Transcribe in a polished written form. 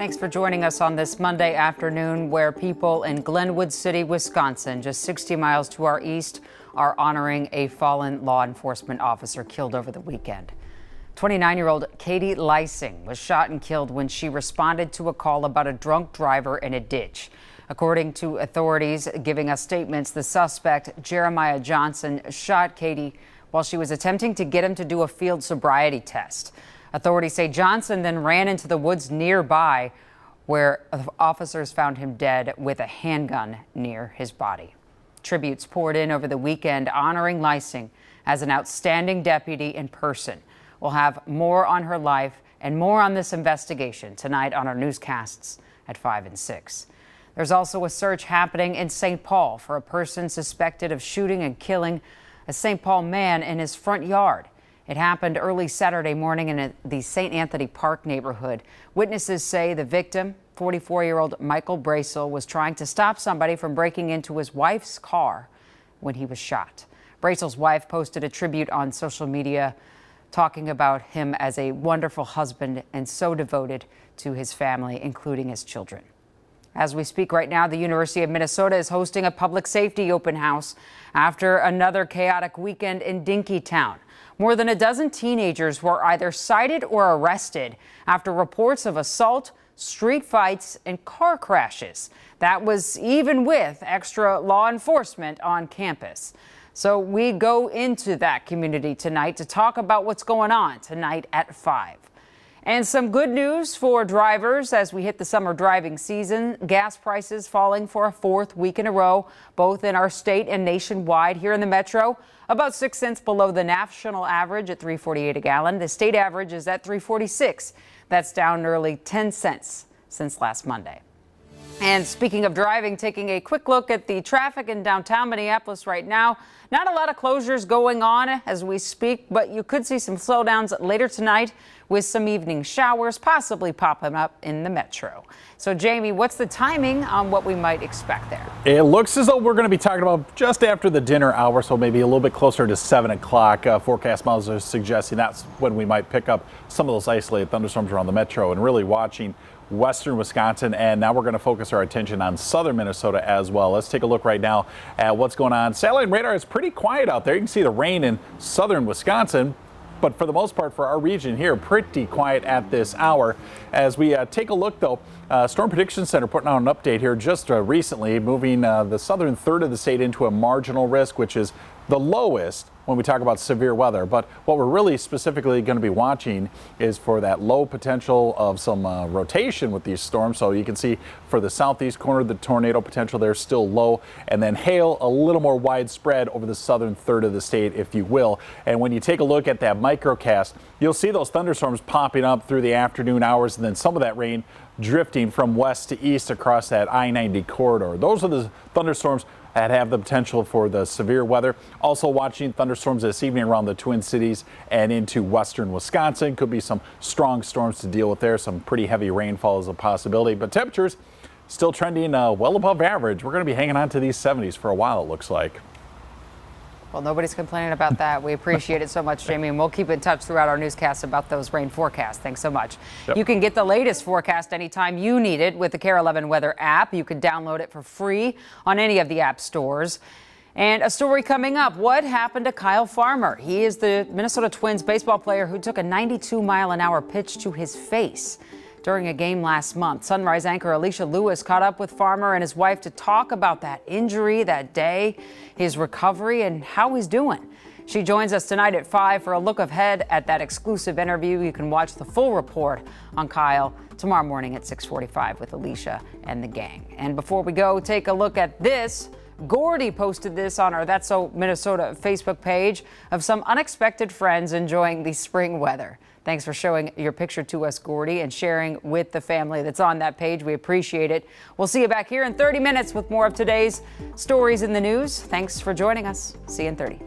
Thanks for joining us on this Monday afternoon, where people in Glenwood City, Wisconsin, just 60 miles to our east, are honoring a fallen law enforcement officer killed over the weekend. 29-year-old Katie Lysing was shot and killed when she responded to a call about a drunk driver in a ditch. According to authorities giving us statements, the suspect, Jeremiah Johnson, shot Katie while she was attempting to get him to do a field sobriety test. Authorities say Johnson then ran into the woods nearby, where officers found him dead with a handgun near his body. Tributes poured in over the weekend honoring Lysing as an outstanding deputy in person. We'll have more on her life and more on this investigation tonight on our newscasts at 5 and 6. There's also a search happening in St. Paul for a person suspected of shooting and killing a St. Paul man in his front yard. It happened early Saturday morning in the St. Anthony Park neighborhood. Witnesses say the victim, 44-year-old Michael Bracel, was trying to stop somebody from breaking into his wife's car when he was shot. Bracel's wife posted a tribute on social media talking about him as a wonderful husband and so devoted to his family, including his children. As we speak right now, the University of Minnesota is hosting a public safety open house after another chaotic weekend in Dinkytown. More than a dozen teenagers were either cited or arrested after reports of assault, street fights, and car crashes. That was even with extra law enforcement on campus. So we go into that community tonight to talk about what's going on tonight at 5. And some good news for drivers as we hit the summer driving season. Gas prices falling for a fourth week in a row, both in our state and nationwide. Here in the metro, about 6 cents below the national average at $3.48 a gallon. The state average is at $3.46. That's down nearly 10 cents since last Monday. And speaking of driving, taking a quick look at the traffic in downtown Minneapolis right now. Not a lot of closures going on as we speak, but you could see some slowdowns later tonight with some evening showers possibly popping up in the metro. So, Jamie, what's the timing on what we might expect there? It looks as though we're going to be talking about just after the dinner hour, so maybe a little bit closer to 7 o'clock. Forecast models are suggesting that's when we might pick up some of those isolated thunderstorms around the metro, and really watching western Wisconsin, and now we're going to focus our attention on southern Minnesota as well. Let's take a look right now at what's going on. Satellite radar is pretty quiet out there. You can see the rain in southern Wisconsin, but for the most part for our region here, pretty quiet at this hour. As we take a look, though, Storm Prediction Center putting out an update here just recently, moving the southern third of the state into a marginal risk, which is the lowest when we talk about severe weather. But what we're really specifically going to be watching is for that low potential of some rotation with these storms. So you can see for the southeast corner, the tornado potential there is still low, and then hail a little more widespread over the southern third of the state, if you will. And when you take a look at that microcast, you'll see those thunderstorms popping up through the afternoon hours, and then some of that rain drifting from west to east across that I-90 corridor. Those are the thunderstorms that have the potential for the severe weather. Also watching thunderstorms this evening around the Twin Cities and into western Wisconsin. Could be some strong storms to deal with there. Some pretty heavy rainfall is a possibility, but temperatures still trending well above average. We're going to be hanging on to these 70s for a while, it looks like. Well, nobody's complaining about that. We appreciate it so much, Jamie, and we'll keep in touch throughout our newscasts about those rain forecasts. Thanks so much. Yep. You can get the latest forecast anytime you need it with the KARE 11 Weather app. You can download it for free on any of the app stores. And a story coming up. What happened to Kyle Farmer? He is the Minnesota Twins baseball player who took a 92-mile-an-hour pitch to his face during a game last month. Sunrise anchor Alicia Lewis caught up with Farmer and his wife to talk about that injury that day, his recovery, and how he's doing. She joins us tonight at 5 for a look ahead at that exclusive interview. You can watch the full report on Kyle tomorrow morning at 6:45 with Alicia and the gang. And before we go, take a look at this. Gordy posted this on our That's So Minnesota Facebook page of some unexpected friends enjoying the spring weather. Thanks for showing your picture to us, Gordy, and sharing with the family that's on that page. We appreciate it. We'll see you back here in 30 minutes with more of today's stories in the news. Thanks for joining us. See you in 30.